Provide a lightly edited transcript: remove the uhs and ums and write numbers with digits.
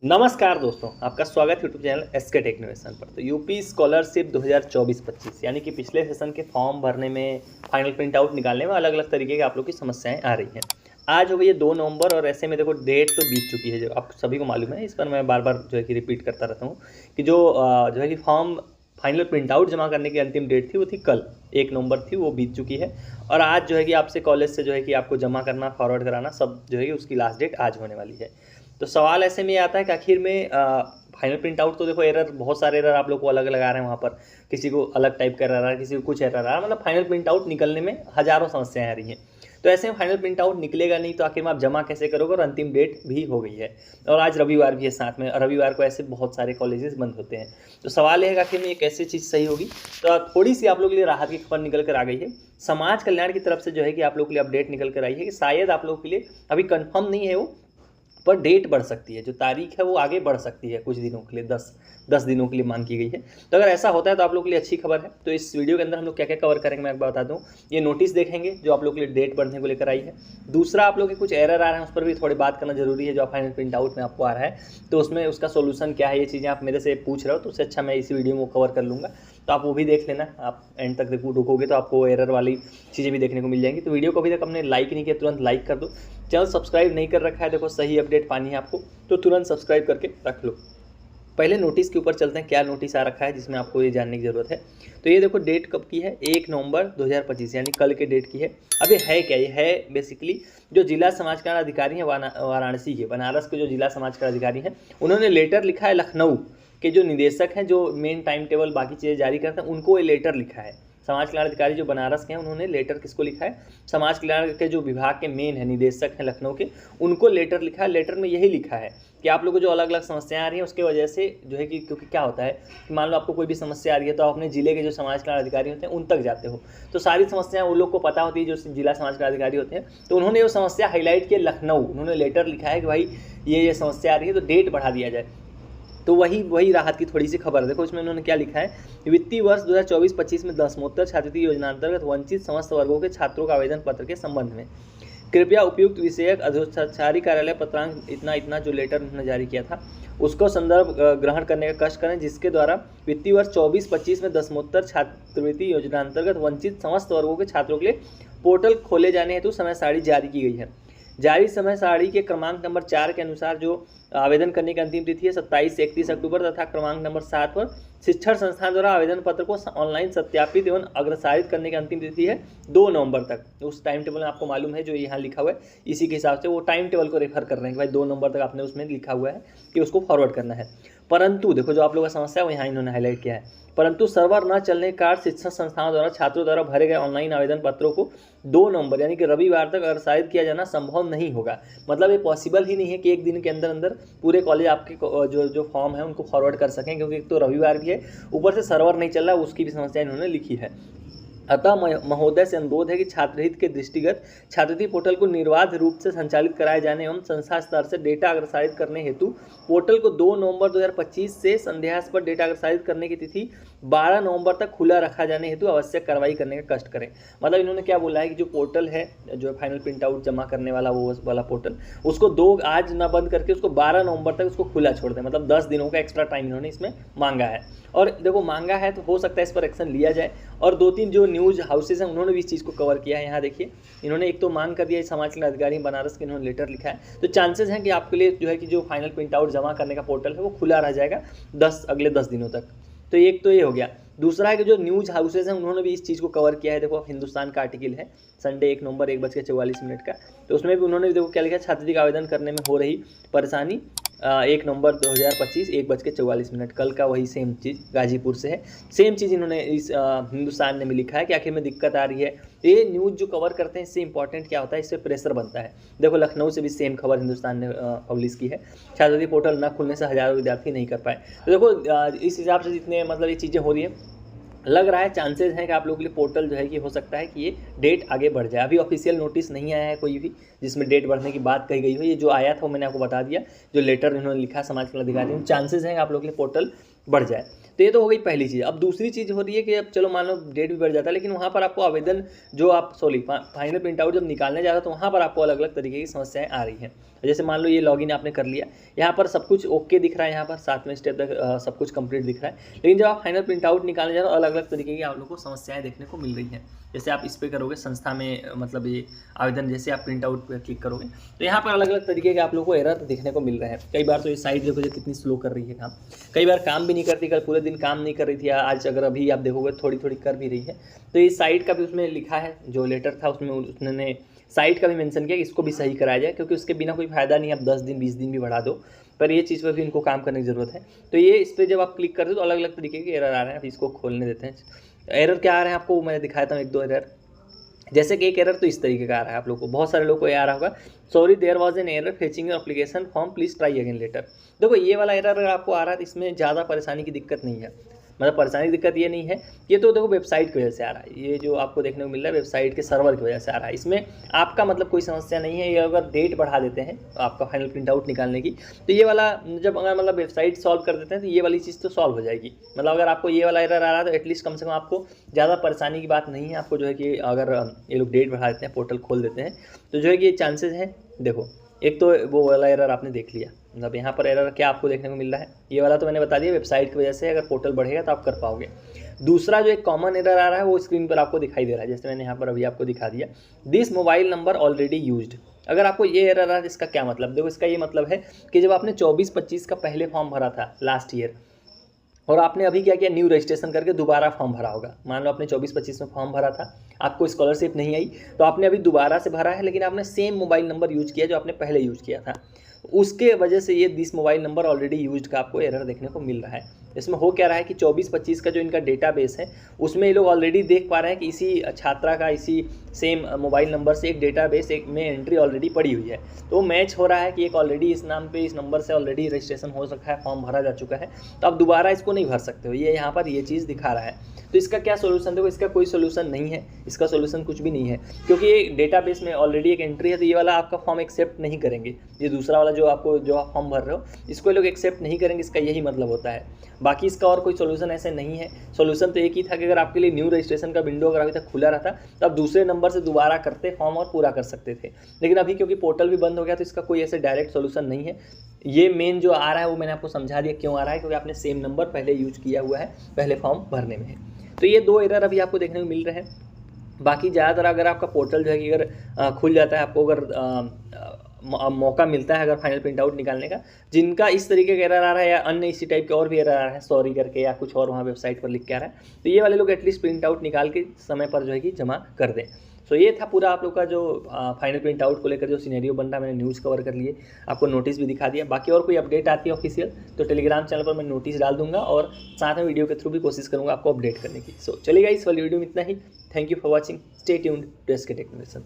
नमस्कार दोस्तों, आपका स्वागत है यूट्यूब चैनल एसके टेक्नोवेशन पर। तो यूपी स्कॉलरशिप 2024-25 यानी कि पिछले सेशन के फॉर्म भरने में, फाइनल प्रिंट आउट निकालने में अलग अलग तरीके की आप लोग की समस्याएं आ रही हैं। आज हो गई है 2 नवंबर और ऐसे में देखो डेट तो बीत चुकी है, जो आप सभी को मालूम है। इस पर मैं बार बार जो है कि रिपीट करता रहता हूँ कि जो है कि फॉर्म फाइनल प्रिंट आउट जमा करने की अंतिम डेट थी वो थी कल 1 नवंबर थी, वो बीत चुकी है। और आज जो है कि आपसे कॉलेज से जो है कि आपको जमा करना, फॉरवर्ड कराना सब जो है कि उसकी लास्ट डेट आज होने वाली है। तो सवाल ऐसे में ये आता है कि आखिर में फाइनल प्रिंट आउट तो देखो एरर, बहुत सारे एरर आप लोग को अलग अलग आ रहे हैं वहाँ पर। किसी को अलग टाइप का एरर आ रहा है, किसी को कुछ एरर आ रहा है, मतलब फाइनल प्रिंट आउट निकलने में हज़ारों समस्याएं आ रही हैं। तो ऐसे में फाइनल प्रिंट आउट निकलेगा नहीं तो आखिर में आप जमा कैसे करोगे, और अंतिम डेट भी हो गई है और आज रविवार भी है साथ में। रविवार को ऐसे बहुत सारे कॉलेजेस बंद होते हैं। तो सवाल यह है कि आखिर में ये कैसे चीज़ सही होगी। तो थोड़ी सी आप लोग के लिए राहत की खबर निकल कर आ गई है। समाज कल्याण की तरफ से जो है कि आप लोग के लिए अपडेट निकल कर आई है कि शायद आप लोग के लिए अभी कंफर्म नहीं है वो, पर डेट बढ़ सकती है, जो तारीख है वो आगे बढ़ सकती है कुछ दिनों के लिए, 10 दिनों के लिए मांग की गई है। तो अगर ऐसा होता है तो आप लोग के लिए अच्छी खबर है। तो इस वीडियो के अंदर हम लोग क्या क्या कवर करेंगे मैं एक बार बता दूं। ये नोटिस देखेंगे जो आप लोग के लिए डेट बढ़ने को लेकर आई है। दूसरा, आप लोग के कुछ एरर आ रहे हैं उस पर भी थोड़ी बात करना जरूरी है। जो फाइनल प्रिंट आउट में आपको आ रहा है तो उसमें उसका सोल्यूशन क्या है, ये चीज़ें आप मेरे से पूछ रहे हो तो उससे अच्छा मैं इसी वीडियो में कवर कर लूँगा। तो आप वो भी देख लेना, आप एंड तक रुकोगे तो आपको एरर वाली चीज़ें भी देखने को मिल जाएंगी। तो वीडियो को अभी तक हमने लाइक नहीं किया, तुरंत लाइक कर दो। चैनल सब्सक्राइब नहीं कर रखा है, देखो सही अपडेट पानी है आपको तो तुरंत सब्सक्राइब करके रख लो। पहले नोटिस के ऊपर चलते हैं, क्या नोटिस आ रखा है जिसमें आपको ये जानने की ज़रूरत है। तो ये देखो डेट कब की है, 1 नवंबर 2025 यानी कल के डेट की है। अब ये है क्या, ये है बेसिकली जो जिला समाज कल्याण अधिकारी हैं वाराणसी के, बनारस के जो जिला समाज कल्याण अधिकारी हैं, उन्होंने लेटर लिखा है लखनऊ के जो निदेशक हैं, जो मेन टाइम टेबल बाकी चीज़ें जारी करते हैं, उनको ये लेटर लिखा है। समाज कल्याण अधिकारी जो बनारस के हैं उन्होंने लेटर किसको लिखा है, समाज कल्याण के जो विभाग के मेन है निदेशक हैं लखनऊ के, उनको लेटर लिखा है। लेटर में यही लिखा है कि आप लोगों को जो अलग अलग समस्याएं आ रही हैं उसके वजह से जो है कि, क्योंकि क्या होता है कि मान लो आपको कोई भी समस्या आ रही है तो आप अपने जिले के जो समाज कल्याण अधिकारी होते हैं उन तक जाते हो, तो सारी समस्याएं उन लोग को पता होती है जो जिला समाज कल्याण अधिकारी होते हैं। तो उन्होंने वो समस्या हाईलाइट किया लखनऊ, उन्होंने लेटर लिखा है कि भाई ये समस्या आ रही है तो डेट बढ़ा दिया जाए। तो वही राहत की थोड़ी सी खबर है। देखो इसमें उन्होंने क्या लिखा है, वित्तीय वर्ष 2024-25 में दसमोत्तर छात्रवृत्ति योजना अंतर्गत वंचित समस्त वर्गों के छात्रों का आवेदन पत्र के संबंध में कृपया उपयुक्त विषयक अधोक्षारी कार्यालय पत्रांक इतना इतना जो लेटर उन्होंने जारी किया था उसको संदर्भ ग्रहण करने का कष्ट करें, जिसके द्वारा वित्तीय वर्ष 24-25 में दसमोत्तर छात्रवृत्ति योजना अंतर्गत वंचित समस्त वर्गों के छात्रों के लिए पोर्टल खोले जाने हेतु समय सारणी जारी की गई है। जारी समय सारणी के क्रमांक नंबर 4 के अनुसार जो आवेदन करने की अंतिम तिथि है 27 से 31 अक्टूबर तथा क्रमांक नंबर 7 पर शिक्षण संस्थान द्वारा आवेदन पत्र को ऑनलाइन सत्यापित एवं अग्रसारित करने की अंतिम तिथि है 2 नवंबर तक। उस टाइम टेबल में आपको मालूम है जो यहाँ लिखा हुआ है, इसी के हिसाब से वो टाइम टेबल को रेफर कर रहे हैं कि भाई 2 नवंबर तक आपने उसमें लिखा हुआ है कि उसको फॉरवर्ड करना है। परंतु देखो जो आप लोगों का समस्या है वो यहाँ इन्होंने हाईलाइट किया है, परंतु सर्वर न चलने के कारण शिक्षण संस्थानों द्वारा छात्रों द्वारा भरे गए ऑनलाइन आवेदन पत्रों को 2 नवंबर यानी कि रविवार तक अग्रसारित किया जाना संभव नहीं होगा। मतलब ये पॉसिबल ही नहीं है कि एक दिन के अंदर अंदर पूरे कॉलेज आपके जो फॉर्म है उनको फॉरवर्ड कर सकें, क्योंकि एक तो रविवार भी है, ऊपर से सर्वर नहीं चल रहा, उसकी भी समस्या इन्होंने लिखी है। अतः महोदय से अनुरोध है कि छात्रहित के दृष्टिगत छात्रवृत्ति पोर्टल को निर्बाध रूप से संचालित कराए जाने एवं संस्था स्तर से डेटा अग्रसारित करने हेतु पोर्टल को 2 नवंबर 2025 से संध्यास्पद डेटा अग्रसारित करने की तिथि 12 नवंबर तक खुला रखा जाने हेतु आवश्यक कार्रवाई करने का कष्ट करें। मतलब इन्होंने क्या बोला है कि जो पोर्टल है, जो फाइनल प्रिंट आउट जमा करने वाला वो वाला पोर्टल, उसको आज न बंद करके उसको 12 नवंबर तक उसको खुला छोड़ दें। मतलब 10 दिनों का एक्स्ट्रा टाइम इन्होंने इसमें मांगा है। और देखो मांगा है तो हो सकता है इस पर एक्शन लिया जाए। और 2-3 जो न्यूज़ हाउसेज हैं उन्होंने भी इस चीज़ को कवर किया है। यहाँ देखिए इन्होंने एक तो मांग कर दिया, समाज कल्याण अधिकारी बनारस के इन्होंने लेटर लिखा है। तो चांसेस हैं कि आपके लिए जो है कि जो फाइनल प्रिंट आउट जमा करने का पोर्टल है वो खुला रह जाएगा अगले 10 दिनों तक। तो एक तो ये हो गया। दूसरा है कि जो न्यूज़ हाउसेज हैं उन्होंने भी इस चीज़ को कवर किया है। देखो हिंदुस्तान का आर्टिकल है संडे 1 नवंबर 1:44 का, तो उसमें भी उन्होंने देखो क्या लिखा है, छात्रवृत्ति का आवेदन करने में हो रही परेशानी 1 नवंबर 2025 1:44। कल का वही सेम चीज़ गाजीपुर से है। सेम चीज़ इन्होंने इस हिंदुस्तान ने भी लिखा है कि आखिर में दिक्कत आ रही है। ये न्यूज़ जो कवर करते हैं इससे इंपॉर्टेंट क्या होता है, इससे प्रेशर बनता है। देखो लखनऊ से भी सेम खबर हिंदुस्तान ने पब्लिश की है, छात्रवृत्ति पोर्टल न खुलने से हज़ारों विद्यार्थी नहीं कर पाए। तो देखो इस हिसाब से जितने मतलब ये चीज़ें हो रही है, लग रहा है चांसेस हैं कि आप लोगों के लिए पोर्टल जो है कि हो सकता है कि ये डेट आगे बढ़ जाए। अभी ऑफिशियल नोटिस नहीं आया है कोई भी जिसमें डेट बढ़ने की बात कही गई हो। ये जो आया था वो मैंने आपको बता दिया, जो लेटर इन्होंने लिखा समाज कल्याण अधिकारी, चांसेस हैं कि आप लोगों के लिए पोर्टल बढ़ जाए। तो ये तो हो गई पहली चीज़। अब दूसरी चीज़ हो रही है कि अब चलो मान लो डेट भी बढ़ जाता है, लेकिन वहाँ पर आपको आवेदन जो आप फाइनल प्रिंट आउट जब निकालने जा रहे हो तो वहाँ पर आपको अलग अलग तरीके की समस्याएं आ रही हैं। जैसे मान लो ये लॉगिन आपने कर लिया, यहाँ पर सब कुछ ओके दिख रहा है, यहाँ पर 7वें स्टेप तक सब कुछ कंप्लीट दिख रहा है, लेकिन जब आप फाइनल प्रिंट आउट निकालने जा रहे हो अलग अलग तरीके की आप लोगों को समस्याएं देखने को मिल रही हैं। जैसे आप इस पर करोगे संस्था में, मतलब ये आवेदन जैसे आप प्रिंट आउट पर क्लिक करोगे तो यहाँ पर अलग अलग तरीके के आप लोगों को एरर देखने को मिल रहे हैं। कई बार तो ये साइट देखो जो कितनी स्लो कर रही है काम, कई बार काम भी नहीं करती, कल पूरे दिन काम नहीं कर रही थी, आज अगर अभी आप देखोगे थोड़ी थोड़ी कर भी रही है। तो ये साइट का भी उसमें लिखा है, जो लेटर था उसमें उसने साइट का भी मेंशन किया कि इसको भी सही कराया जाए, क्योंकि उसके बिना कोई फायदा नहीं, आप 10 दिन 20 दिन भी बढ़ा दो, पर ये चीज़ पर भी इनको काम करने की ज़रूरत है। तो ये इस पर जब आप क्लिक करते हो तो अलग अलग तरीके के एरर आ रहे हैं। अभी इसको खोलने देते हैं। एरर क्या आ रहे हैं आपको मैं दिखाता हूँ, 1-2 एरर। जैसे कि एक एरर तो इस तरीके का आ रहा है, आप लोग को बहुत सारे लोग को ये आ रहा होगा, sorry there was an error fetching your application form, please try again later. देखो ये वाला एरर अगर आपको आ रहा है तो इसमें ज़्यादा परेशानी की दिक्कत नहीं है, मतलब परेशानी की दिक्कत ये नहीं है, ये तो देखो वेबसाइट की वजह से आ रहा है, ये जो आपको देखने को मिल रहा है वेबसाइट के सर्वर की वजह से आ रहा है। इसमें आपका मतलब कोई समस्या नहीं है। ये अगर डेट बढ़ा देते हैं आपका फाइनल प्रिंट आउट निकालने की, तो ये वाला जब अगर मतलब वेबसाइट सॉल्व कर देते हैं तो ये वाली चीज़ तो सॉल्व हो जाएगी। मतलब अगर आपको ये वाला एरर आ रहा है तो एटलीस्ट कम से कम आपको ज़्यादा परेशानी की बात नहीं है। आपको जो है कि अगर ये लोग डेट बढ़ा देते हैं, पोर्टल खोल देते हैं, तो जो है कि ये चांसेस हैं। देखो एक तो वो वाला एरर आपने देख लिया, मतलब यहाँ पर एरर क्या आपको देखने को मिल रहा है, ये वाला तो मैंने बता दिया वेबसाइट की वजह से, अगर पोर्टल बढ़ेगा तो आप कर पाओगे। दूसरा जो एक कॉमन एरर आ रहा है वो स्क्रीन पर आपको दिखाई दे रहा है, जैसे मैंने यहाँ पर अभी आपको दिखा दिया, this mobile number already used. अगर आपको ये एरर आ रहा है इसका क्या मतलब, देखो इसका ये मतलब है कि जब आपने 24-25 का पहले फॉर्म भरा था लास्ट ईयर, और आपने अभी क्या किया, न्यू रजिस्ट्रेशन करके दोबारा फॉर्म भरा होगा। मान लो आपने 24-25 में फॉर्म भरा था, आपको स्कॉलरशिप नहीं आई, तो आपने अभी दोबारा से भरा है, लेकिन आपने सेम मोबाइल नंबर यूज किया जो आपने पहले यूज किया था, उसके वजह से ये this mobile number already used का आपको एरर देखने को मिल रहा है। इसमें हो क्या रहा है कि 24-25 का जो इनका डेटाबेस है उसमें ये लोग ऑलरेडी देख पा रहे हैं कि इसी छात्रा का इसी सेम मोबाइल नंबर से एक डेटाबेस एक में एंट्री ऑलरेडी पड़ी हुई है, तो वो मैच हो रहा है कि एक ऑलरेडी इस नाम पे इस नंबर से ऑलरेडी रजिस्ट्रेशन हो रखा है, फॉर्म भरा जा चुका है, तो आप दोबारा इसको नहीं भर सकते हो। ये यहाँ पर ये चीज़ दिखा रहा है। तो इसका क्या सोल्यूशन, देखो इसका कोई सोल्यूशन नहीं है, इसका सोल्यूशन कुछ भी नहीं है, क्योंकि ये डेटाबेस में ऑलरेडी एक एंट्री है, तो ये वाला आपका फॉर्म एक्सेप्ट नहीं करेंगे। ये दूसरा वाला जो आप फॉर्म भर रहे हो इसको लोग एक्सेप्ट नहीं करेंगे, इसका यही मतलब होता है। बाकी इसका और कोई सोल्यूशन ऐसे नहीं है। सोल्यूशन तो एक ही था कि अगर आपके लिए न्यू रजिस्ट्रेशन का विंडो अगर अभी तक खुला रहता तो आप दूसरे नंबर से दोबारा करते फॉर्म और पूरा कर सकते थे, लेकिन अभी क्योंकि पोर्टल भी बंद हो गया तो इसका कोई ऐसे डायरेक्ट सोल्यूशन नहीं है। ये मेन जो आ रहा है वो मैंने आपको समझा दिया क्यों आ रहा है, क्योंकि आपने सेम नंबर पहले यूज किया हुआ है पहले फॉर्म भरने में। तो ये 2 एरर अभी आपको देखने को मिल रहे हैं। बाकी ज़्यादातर अगर आपका पोर्टल जो है कि अगर खुल जाता है, आपको अगर मौका मिलता है अगर फाइनल प्रिंट आउट निकालने का, जिनका इस तरीके का एरर आ रहा है या अन्य इसी टाइप के और भी एरर आ रहा है सॉरी करके या कुछ और वहाँ वेबसाइट पर लिख के आ रहा है, तो ये वाले लोग एटलीस्ट प्रिंट आउट निकाल के समय पर जो है कि जमा कर दें। सो ये था पूरा आप लोग का जो फाइनल प्रिंट आउट को लेकर जो सिनेरियो बन रहा है, मैंने न्यूज़ कवर कर लिए, आपको नोटिस भी दिखा दिया। बाकी और कोई अपडेट आती है ऑफिशियल तो टेलीग्राम चैनल पर मैं नोटिस डाल दूंगा और साथ में वीडियो के थ्रू भी कोशिश करूँगा आपको अपडेट करने की। सो चलिए गाइस, इस वाली वीडियो में इतना ही। Thank you for watching, stay tuned to SK tech innovation.